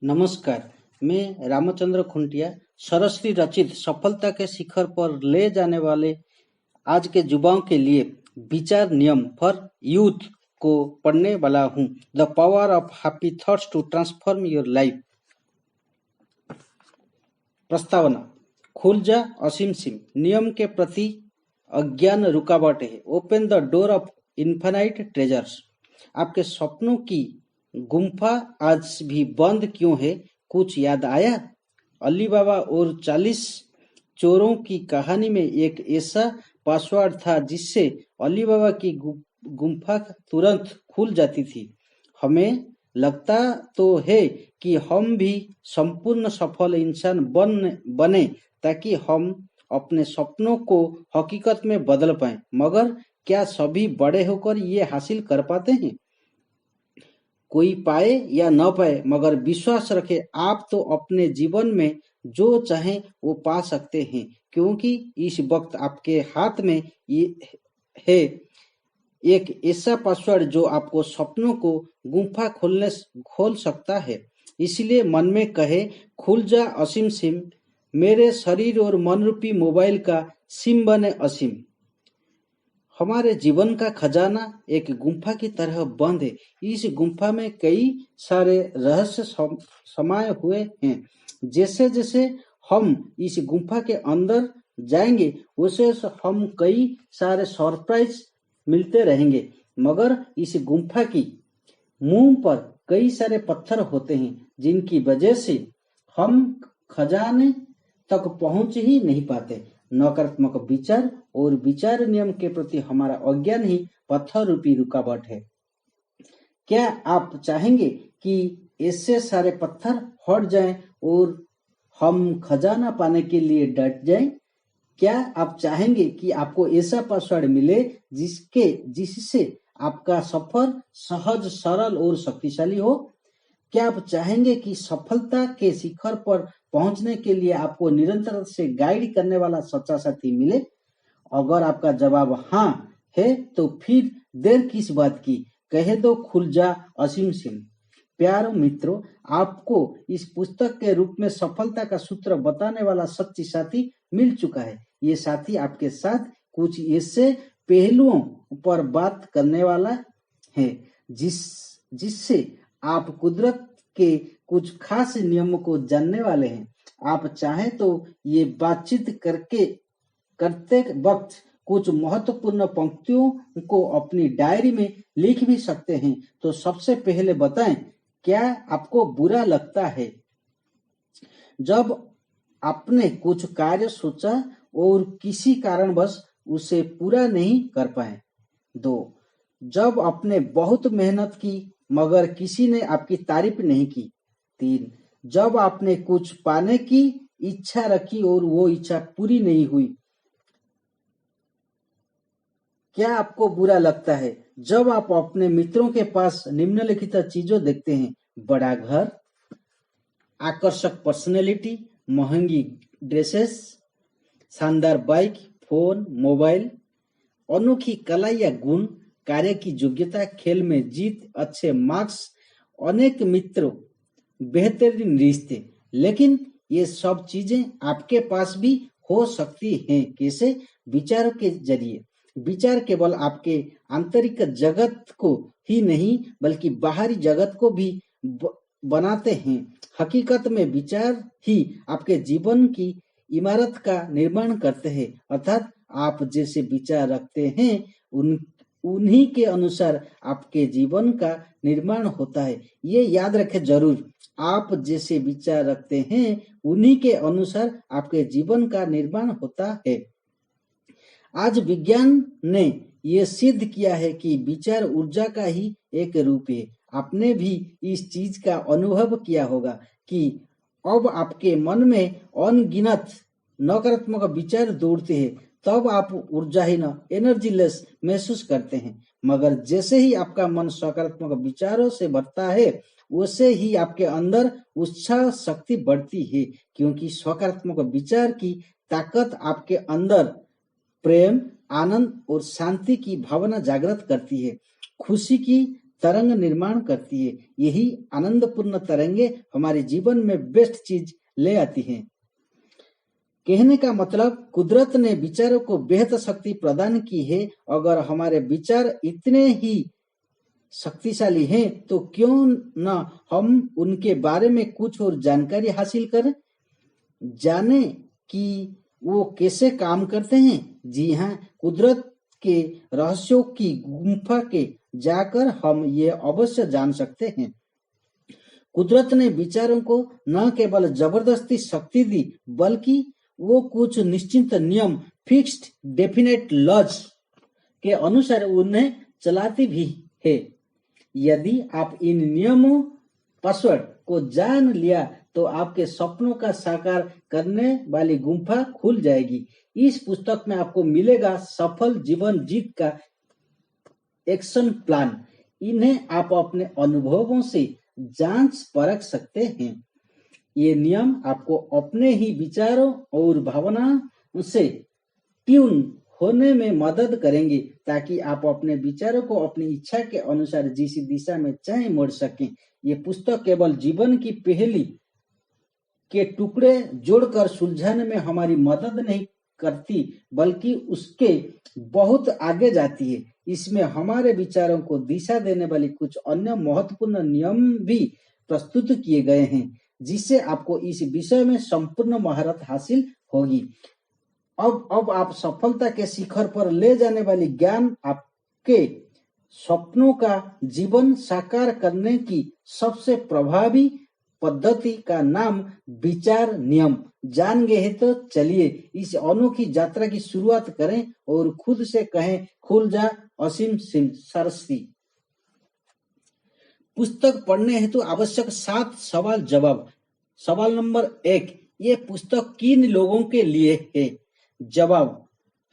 नमस्कार, मैं रामचंद्र खुंटिया सरश्री रचित सफलता के शिखर पर ले जाने वाले आज के युवाओं के लिए विचार नियम फॉर यूथ को पढ़ने वाला हूँ। The power of happy thoughts to transform your life. प्रस्तावना। खुल जा असीम सिम नियम के प्रति अज्ञान रुकावट है। Open the door of infinite treasures. आपके सपनों की गुम्फा आज भी बंद क्यों है? कुछ याद आया? अली बाबा और 40 चोरों की कहानी में एक ऐसा पासवर्ड था जिससे अली बाबा की गुम्फा तुरंत खुल जाती थी। हमें लगता तो है कि हम भी संपूर्ण सफल इंसान बने ताकि हम अपने सपनों को हकीकत में बदल पाएं, मगर क्या सभी बड़े होकर ये हासिल कर पाते हैं? कोई पाए या न पाए, मगर विश्वास रखें, आप तो अपने जीवन में जो चाहें वो पा सकते हैं, क्योंकि इस वक्त आपके हाथ में ये है एक ऐसा पासवर्ड जो आपको सपनों को गुम्फा खोल सकता है। इसलिए मन में कहे, खुल जा असीम सिम, मेरे शरीर और मन रूपी मोबाइल का सिम बने असीम। हमारे जीवन का खजाना एक गुम्फा की तरह बंद है। इस गुम्फा में कई सारे रहस्य समाये हुए हैं। जैसे जैसे हम इस गुम्फा के अंदर जाएंगे वैसे हम कई सारे सरप्राइज मिलते रहेंगे, मगर इस गुम्फा की मुंह पर कई सारे पत्थर होते हैं जिनकी वजह से हम खजाने तक पहुंच ही नहीं पाते। नकारात्मक विचार और विचार नियम के प्रति हमारा अज्ञान ही पत्थर रूपी रुकावट है। क्या आप चाहेंगे कि ऐसे सारे पत्थर हट जाएं और हम खजाना पाने के लिए डट जाएं? क्या आप चाहेंगे कि आपको ऐसा पासवर्ड मिले जिससे आपका सफर सहज, सरल और शक्तिशाली हो? क्या आप चाहेंगे कि सफलता के शिखर पर पहुंचने के लिए आपको निरंतर से गाइड करने वाला सच्चा साथी मिले? अगर आपका जवाब हाँ है तो फिर देर किस बात की, कह दो खुल जा असीम सिम। प्यारे मित्रों, आपको इस पुस्तक के रूप में सफलता का सूत्र बताने वाला सच्ची साथी मिल चुका है। ये साथी आपके साथ कुछ ऐसे पहलुओं पर बात करने वाला है जिससे आप कुदरत के कुछ खास नियमों को जानने वाले हैं। आप चाहें तो ये बातचीत करते वक्त कुछ महत्वपूर्ण पंक्तियों को अपनी डायरी में लिख भी सकते हैं। तो सबसे पहले बताएं, क्या आपको बुरा लगता है जब आपने कुछ कार्य सोचा और किसी कारणवश उसे पूरा नहीं कर पाए? 2. जब आपने बहुत मेहनत की मगर किसी ने आपकी तारीफ नहीं की? 3. जब आपने कुछ पाने की इच्छा रखी और वो इच्छा पूरी नहीं हुई? क्या आपको बुरा लगता है जब आप अपने मित्रों के पास निम्नलिखित चीजों देखते हैं? बड़ा घर, आकर्षक पर्सनैलिटी, महंगी ड्रेसेस, शानदार बाइक, फोन, मोबाइल, अनोखी कला या गुण, कार्य की योग्यता, खेल में जीत, अच्छे मार्क्स, अनेक मित्रों, बेहतरीन रिश्ते। लेकिन ये सब चीजें आपके पास भी हो सकती हैं। कैसे? विचारों के जरिए। विचार केवल आपके आंतरिक जगत को ही नहीं बल्कि बाहरी जगत को भी बनाते हैं। हकीकत में विचार ही आपके जीवन की इमारत का निर्माण करते हैं, अर्थात आप जैसे विचार रखते हैं उन्हीं के अनुसार आपके जीवन का निर्माण होता है। ये याद रखें जरूर, आप जैसे विचार रखते हैं उन्हीं के अनुसार आपके जीवन का निर्माण होता है। आज विज्ञान ने यह सिद्ध किया है कि विचार ऊर्जा का ही एक रूप है। आपने भी इस चीज का अनुभव किया होगा कि अब आपके मन में अनगिनत नकारात्मक विचार दौड़ते हैं, तब आप ऊर्जाहीन, एनर्जीलेस महसूस करते हैं। मगर जैसे ही आपका मन सकारात्मक विचारों से भरता है वैसे ही आपके अंदर उत्साह शक्ति बढ़ती है, क्योंकि सकारात्मक विचार की ताकत आपके अंदर प्रेम, आनंद और शांति की भावना जागृत करती है। खुशी की तरंग निर्माण करती है। यही आनंदपूर्ण तरंगे हमारे जीवन में बेस्ट चीज ले आती हैं। कहने का मतलब कुदरत ने विचारों को बेहद शक्ति प्रदान की है। अगर हमारे विचार इतने ही शक्तिशाली हैं तो क्यों न हम उनके बारे में कुछ और जानकारी हासिल करें, जाने कि वो कैसे काम करते हैं। जी हाँ, कुदरत के रहस्यों की गुफा के जाकर हम ये अवश्य जान सकते हैं। कुदरत ने विचारों को न केवल जबरदस्ती शक्ति दी, बल्कि वो कुछ निश्चित नियम, फिक्स्ड डेफिनेट लॉज के अनुसार उन्हें चलाती भी है। यदि आप इन नियमों पासवर्ड को जान लिया तो आपके सपनों का साकार करने वाली गुफा खुल जाएगी। इस पुस्तक में आपको मिलेगा सफल जीवन जीत का एक्शन प्लान। इन्हें आप अपने अनुभवों से जांच परख सकते हैं। ये नियम आपको अपने ही विचारों और भावनाओं से ट्यून होने में मदद करेंगे, ताकि आप अपने विचारों को अपनी इच्छा के अनुसार जिस दिशा में चाहे मोड़ सकें। ये पुस्तक केवल जीवन की पहेली के टुकड़े जोड़कर सुलझाने में हमारी मदद नहीं करती, बल्कि उसके बहुत आगे जाती है। इसमें हमारे विचारों को दिशा देने वाली कुछ अन्य महत्वपूर्ण नियम भी प्रस्तुत किए गए हैं, जिससे आपको इस विषय में संपूर्ण महारत हासिल होगी। अब आप सफलता के शिखर पर ले जाने वाली ज्ञान आपके सपनों का जीवन साकार करने की सबसे प्रभावी पद्धति का नाम विचार नियम जान गए हैं। तो चलिए इस अनोखी यात्रा की शुरुआत करें और खुद से कहें, खुल जा असीम सिम सरस्वती। पुस्तक पढ़ने हेतु आवश्यक 7 सवाल जवाब। सवाल नंबर 1, ये पुस्तक किन लोगों के लिए है? जवाब,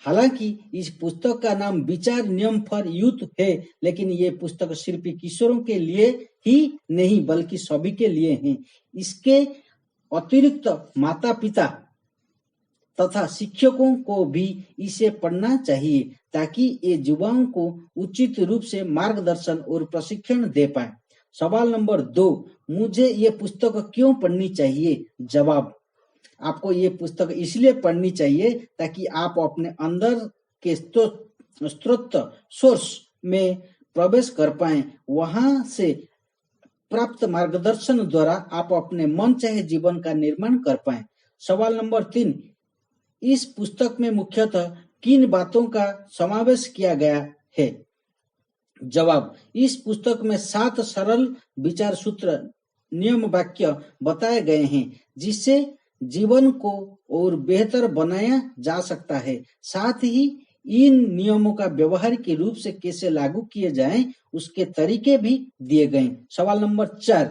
हालांकि इस पुस्तक का नाम विचार नियम फॉर यूथ है, लेकिन ये पुस्तक सिर्फ किशोरों के लिए ही नहीं बल्कि सभी के लिए है। इसके अतिरिक्त माता पिता तथा शिक्षकों को भी इसे पढ़ना चाहिए, ताकि ये युवाओं को उचित रूप से मार्गदर्शन और प्रशिक्षण दे पाए। सवाल नंबर 2, मुझे ये पुस्तक क्यों पढ़नी चाहिए? जवाब, आपको ये पुस्तक इसलिए पढ़नी चाहिए ताकि आप अपने अंदर के स्रोत सोर्स में प्रवेश कर पाएं। वहां से प्राप्त मार्गदर्शन द्वारा आप अपने मन चाहे जीवन का निर्माण कर पाएं। सवाल नंबर 3, इस पुस्तक में मुख्यतः किन बातों का समावेश किया गया है? जवाब, इस पुस्तक में 7 सरल विचार सूत्र, नियम वाक्य बताए गए हैं, जिससे जीवन को और बेहतर बनाया जा सकता है। साथ ही इन नियमों का व्यवहारिक रूप से कैसे लागू किए जाएं, उसके तरीके भी दिए गए। सवाल नंबर 4,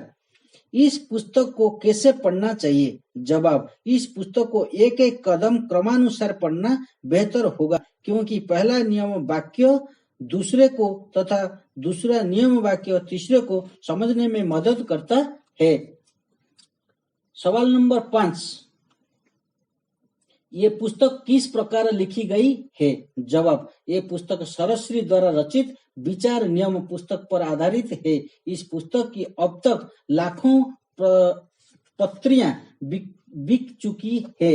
इस पुस्तक को कैसे पढ़ना चाहिए? जवाब, इस पुस्तक को एक एक कदम क्रमानुसार पढ़ना बेहतर होगा, क्योंकि पहला नियम वाक्य दूसरे को तथा दूसरा नियम वाक्य तीसरे को समझने में मदद करता है। सवाल नंबर 5, ये पुस्तक किस प्रकार लिखी गई है? जवाब, ये पुस्तक सरस्वती द्वारा रचित विचार नियम पुस्तक पर आधारित है। इस पुस्तक की अब तक लाखों प्रतियां बिक चुकी है।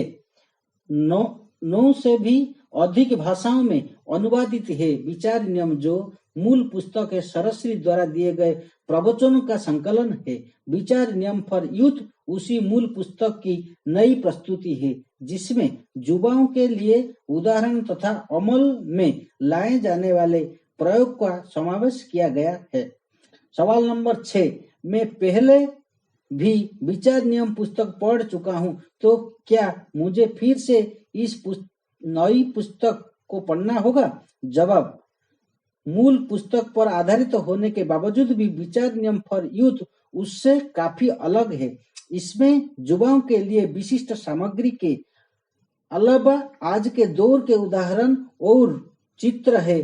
9 से भी अधिक भाषाओं में अनुवादित है। विचार नियम जो मूल पुस्तक है, सरस्वती द्वारा दिए गए प्रवचनों का संकलन है। विचार नियम फॉर यूथ उसी मूल पुस्तक की नई प्रस्तुति है, जिसमें युवाओं के लिए उदाहरण तथा अमल में लाए जाने वाले प्रयोग का समावेश किया गया है। सवाल नंबर 6, मैं पहले भी विचार नियम पुस्तक पढ़ चुका हूँ, तो क्या मुझे फिर से इस नई पुस्तक को पढ़ना होगा? जवाब, मूल पुस्तक पर आधारित होने के बावजूद भी विचार नियम फॉर यूथ उससे काफी अलग है। इसमें युवाओं के लिए विशिष्ट सामग्री के अलावा आज के दौर के उदाहरण और चित्र है।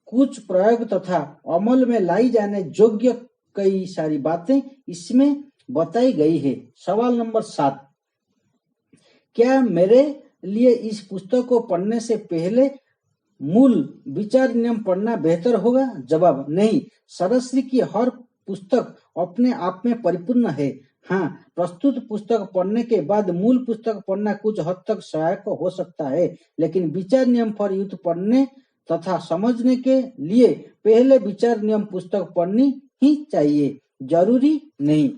कुछ प्रयोग तथा अमल में लाई जाने योग्य कई सारी बातें इसमें बताई गई है। सवाल नंबर 7, क्या मेरे लिए इस पुस्तक को पढ़ने से पहले मूल विचार नियम पढ़ना बेहतर होगा? जवाब नहीं, सरश्री की हर पुस्तक अपने आप में परिपूर्ण है। हाँ, प्रस्तुत पुस्तक पढ़ने के बाद मूल पुस्तक पढ़ना कुछ हद तक सहायक हो सकता है, लेकिन विचार नियम फॉर यूथ पढ़ने तथा समझने के लिए पहले विचार नियम पुस्तक पढ़नी ही चाहिए, जरूरी नहीं।